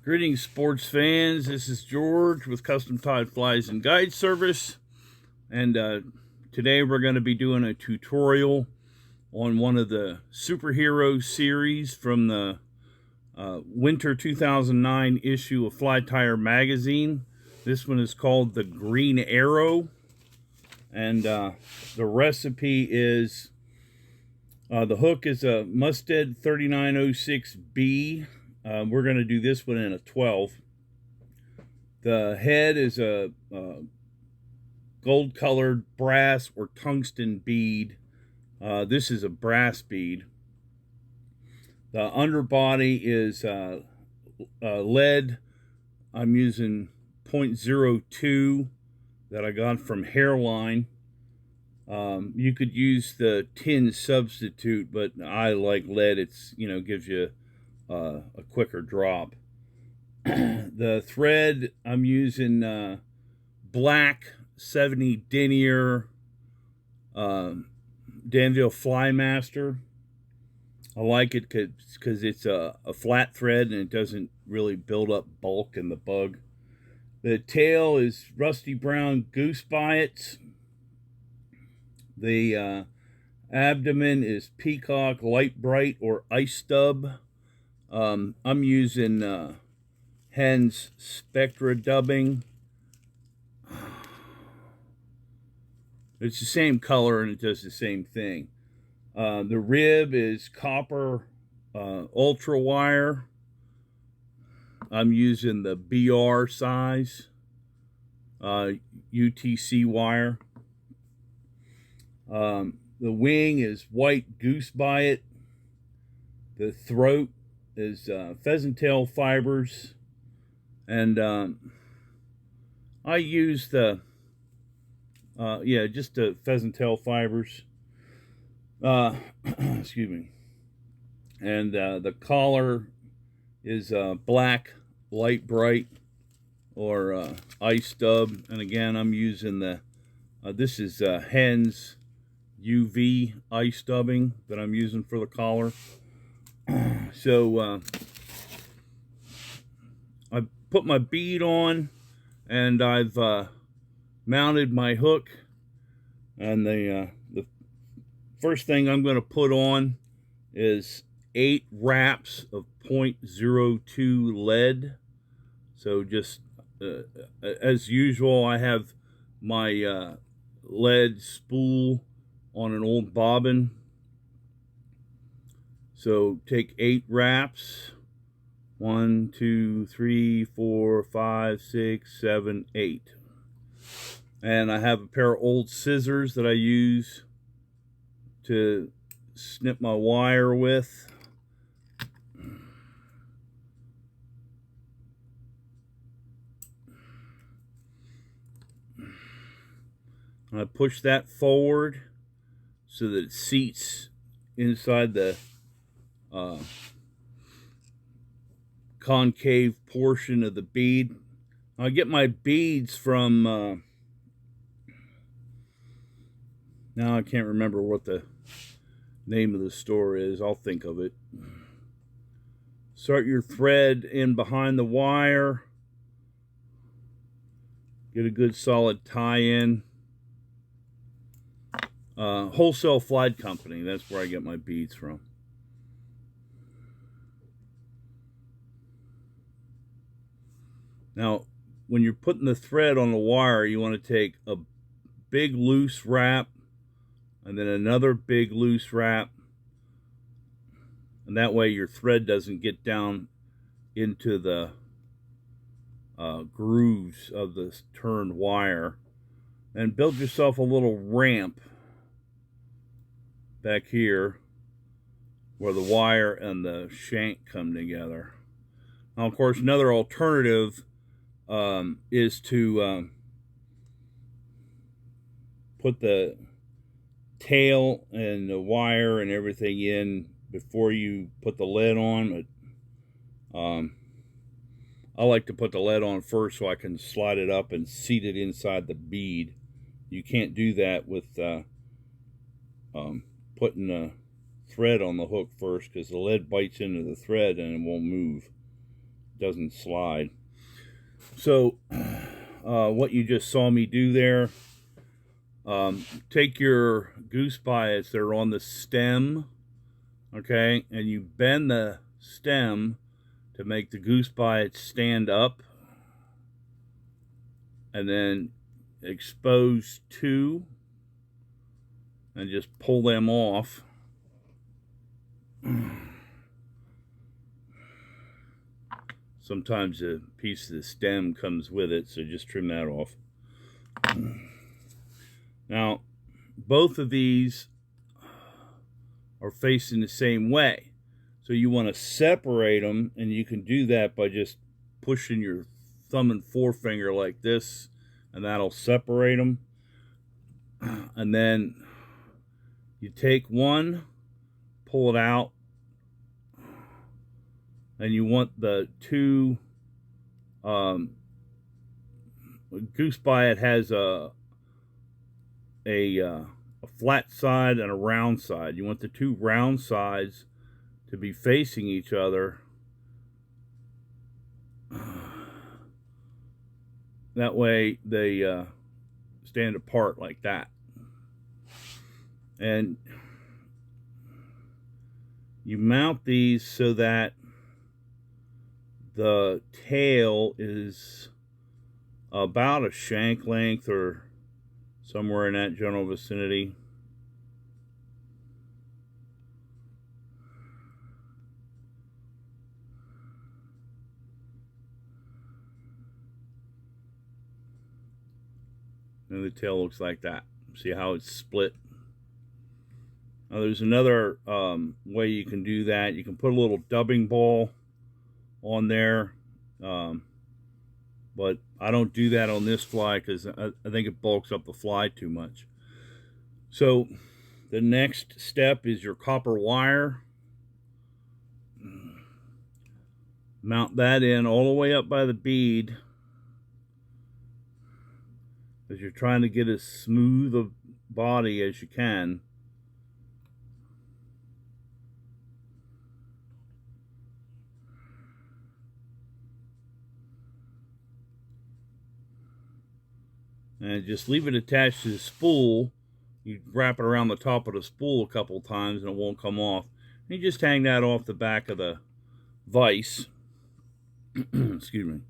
Greetings, sports fans. This is George with Custom Tied Flies and Guide Service, and today we're going to be doing a tutorial on one of the superhero series from the winter 2009 issue of Fly Tire magazine. This one is called the Green Arrow, and the recipe is the hook is a Mustad 3906B. We're going to do this one in a 12. The head is a gold-colored brass or tungsten bead. This is a brass bead. The underbody is lead. I'm using 0.02 that I got from Hairline. You could use the tin substitute, but I like lead. It's, gives you a quicker drop. The thread, I'm using black 70 denier Danville Flymaster. I like it because it's a flat thread and it doesn't really build up bulk in the bug. The tail is rusty brown goose biots. The abdomen is peacock light bright or ice stub. I'm using Hen's Spectra dubbing. It's the same color and it does the same thing. The rib is copper ultra wire. I'm using the BR size UTC wire. The wing is white goose biot. The throat is pheasant tail fibers, and I use the just the pheasant tail fibers. Excuse me. And the collar is black light bright or ice stub, and again I'm using the this is Hen's UV ice stubbing that I'm using for the collar. So I put my bead on, and I've mounted my hook, and the first thing I'm going to put on is 8 wraps of 0.02 lead. So just as usual, I have my lead spool on an old bobbin. So take 8 wraps. 1, 2, 3, 4, 5, 6, 7, 8. And I have a pair of old scissors that I use to snip my wire with. I push that forward so that it seats inside the concave portion of the bead. I get my beads from now I can't remember what the name of the store is. I'll think of it. Start your thread in behind the wire. Get a good solid tie-in. Wholesale Flight Company, that's where I get my beads from. Now, when you're putting the thread on the wire, you want to take a big loose wrap and then another big loose wrap, and that way your thread doesn't get down into the grooves of the turned wire. And build yourself a little ramp back here where the wire and the shank come together. Now, of course, another alternative is to put the tail and the wire and everything in before you put the lead on. But I like to put the lead on first so I can slide it up and seat it inside the bead. You can't do that with putting the thread on the hook first, because the lead bites into the thread and it won't move. doesn't slide. So what you just saw me do there, take your goose biots that are on the stem, okay, and you bend the stem to make the goose biots stand up, and then expose two and just pull them off. Sometimes a piece of the stem comes with it, so just trim that off. Now, both of these are facing the same way. So you want to separate them, and you can do that by just pushing your thumb and forefinger like this, and that'll separate them. And then you take one, pull it out, and you want the two, goose biot has a flat side and a round side. You want the two round sides to be facing each other. That way they stand apart like that. And you mount these so that the tail is about a shank length or somewhere in that general vicinity. And the tail looks like that. See how it's split? Now there's another way you can do that. You can put a little dubbing ball on there, but I don't do that on this fly because I think it bulks up the fly too much. So the next step is your copper wire. Mount that in all the way up by the bead, as you're trying to get as smooth a body as you can. And just leave it attached to the spool. You wrap it around the top of the spool a couple times and it won't come off. And you just hang that off the back of the vise. Excuse me.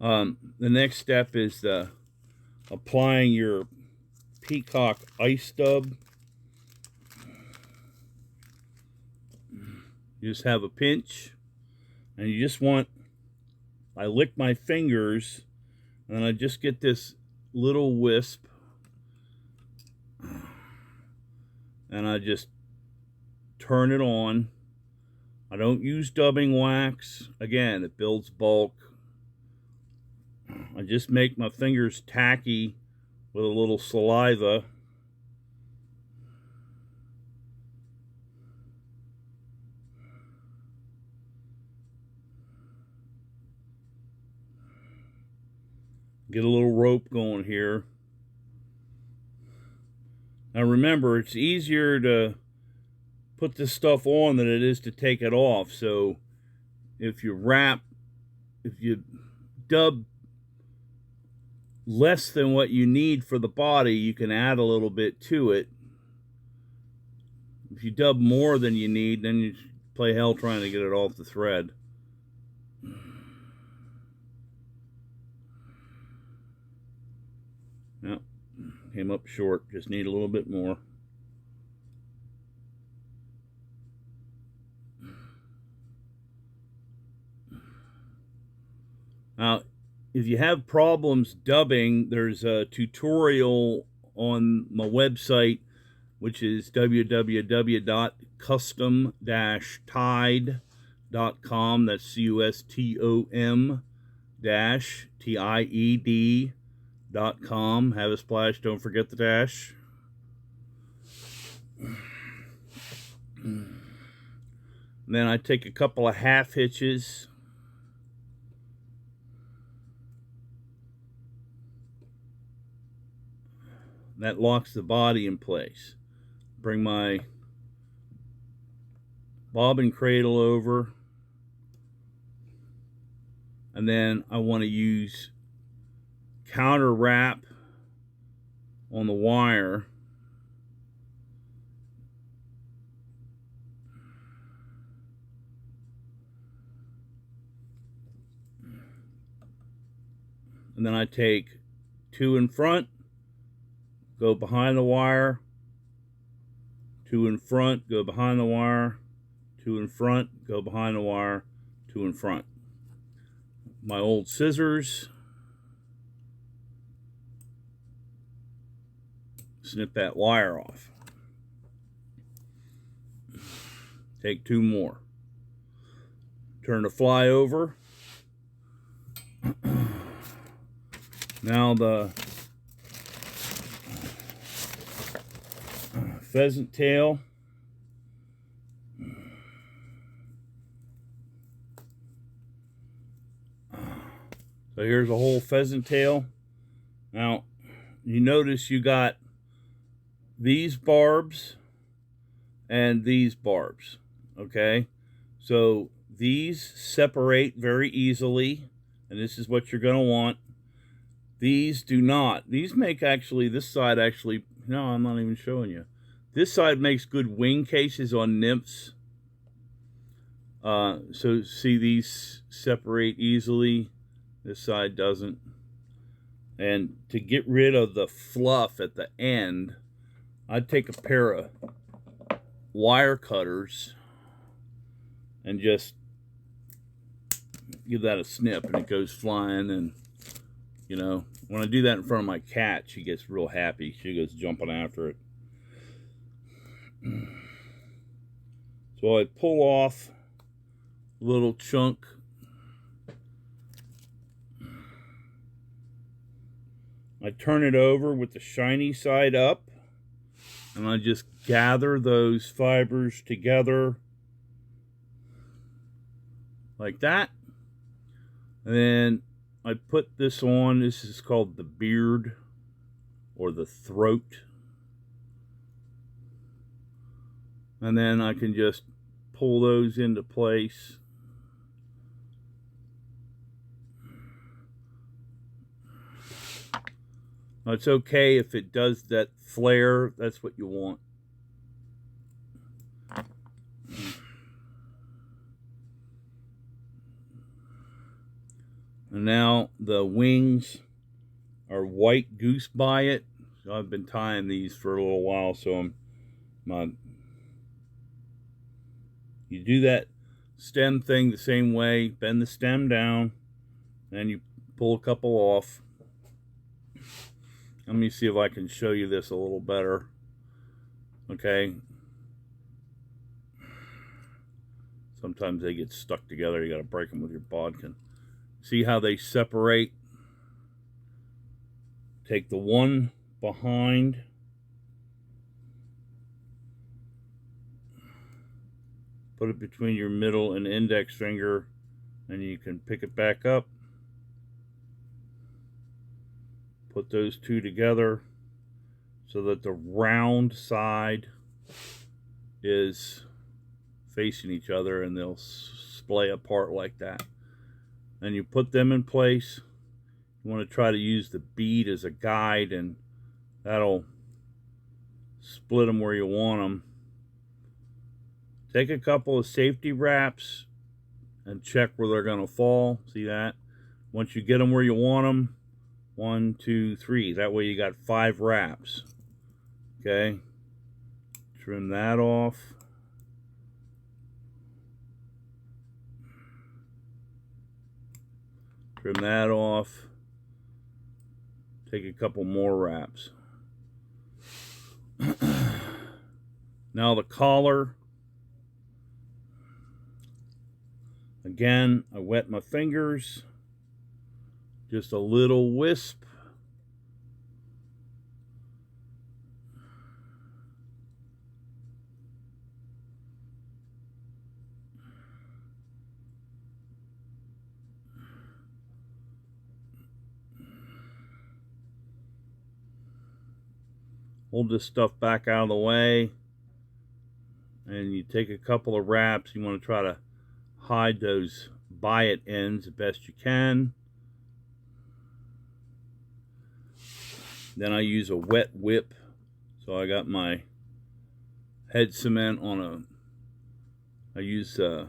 The next step is applying your peacock ice dub. You just have a pinch, and you just want, I lick my fingers, and I just get this little wisp, and I just turn it on. I don't use dubbing wax. Again, it builds bulk. I just make my fingers tacky with a little saliva. Get a little rope going here. Now remember, it's easier to put this stuff on than it is to take it off. So if you dub less than what you need for the body, you can add a little bit to it. If you dub more than you need, then you play hell trying to get it off the thread. Yep, came up short, just need a little bit more. Now, if you have problems dubbing, there's a tutorial on my website, which is www.custom-tied.com. That's custom-tied.com. Have a splash, don't forget the dash. And then I take a couple of half hitches. That locks the body in place. Bring my bobbin cradle over. And then I want to use counter wrap on the wire. And then I take 2 in front, go behind the wire, 2 in front, go behind the wire, 2 in front, go behind the wire, 2 in front. My old scissors. Snip that wire off. Take 2 more. Turn the fly over. Now the pheasant tail. So here's a whole pheasant tail. Now, you notice you got these barbs and these barbs, okay? So these separate very easily, and this is what you're gonna want. These do not. These make actually, this side actually, no, I'm not even showing you. This side makes good wing cases on nymphs. So see, these separate easily. This side doesn't. And to get rid of the fluff at the end, I'd take a pair of wire cutters and just give that a snip, and it goes flying. And you know, when I do that in front of my cat, she gets real happy. She goes jumping after it. So I pull off a little chunk. I turn it over with the shiny side up, and I just gather those fibers together like that. And then I put this on. This is called the beard or the throat. And then I can just pull those into place. Now, it's okay if it does that flare. That's what you want. And now the wings are white goose by it. So I've been tying these for a little while, so you do that stem thing the same way. Bend the stem down, and you pull a couple off. Let me see if I can show you this a little better. Okay. Sometimes they get stuck together. You got to break them with your bodkin. See how they separate? Take the one behind. Put it between your middle and index finger, and you can pick it back up. Put those two together so that the round side is facing each other, and they'll splay apart like that. And you put them in place. You want to try to use the bead as a guide, and that'll split them where you want them. Take a couple of safety wraps and check where they're going to fall. See that? Once you get them where you want them, 1, 2, 3. That way you got 5 wraps. Okay. Trim that off. Trim that off. Take a couple more wraps. Now the collar. Again, I wet my fingers. Just a little wisp. Hold this stuff back out of the way, and you take a couple of wraps. You want to try to hide those biot ends the best you can. Then I use a wet whip. So I got my head cement on I use a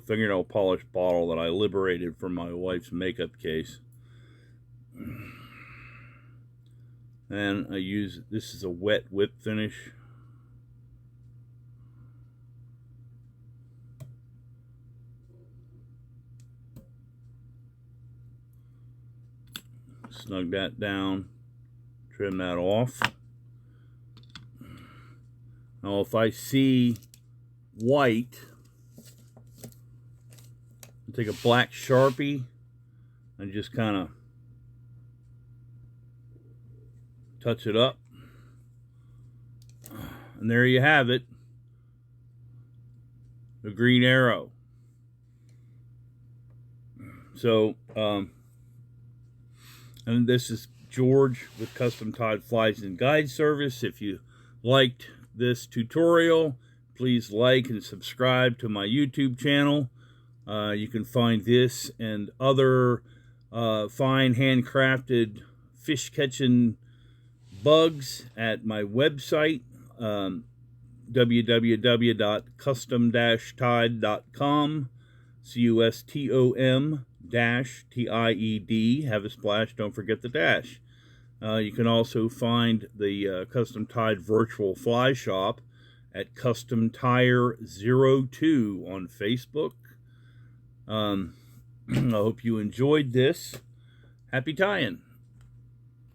fingernail polish bottle that I liberated from my wife's makeup case. And I use, this is a wet whip finish. Snug that down, trim that off. Now if I see white, I take a black Sharpie and just kind of touch it up. And there you have it, the green arrow. So, and this is George with Custom Tied Flies and Guide Service. If you liked this tutorial, please like and subscribe to my YouTube channel. You can find this and other fine handcrafted fish catching bugs at my website, www.custom-tied.com, CUSTOM-TIED. Have a splash, don't forget the dash. You can also find the Custom Tied Virtual Fly Shop at Custom Tire 02 on Facebook. I hope you enjoyed this. Happy tying.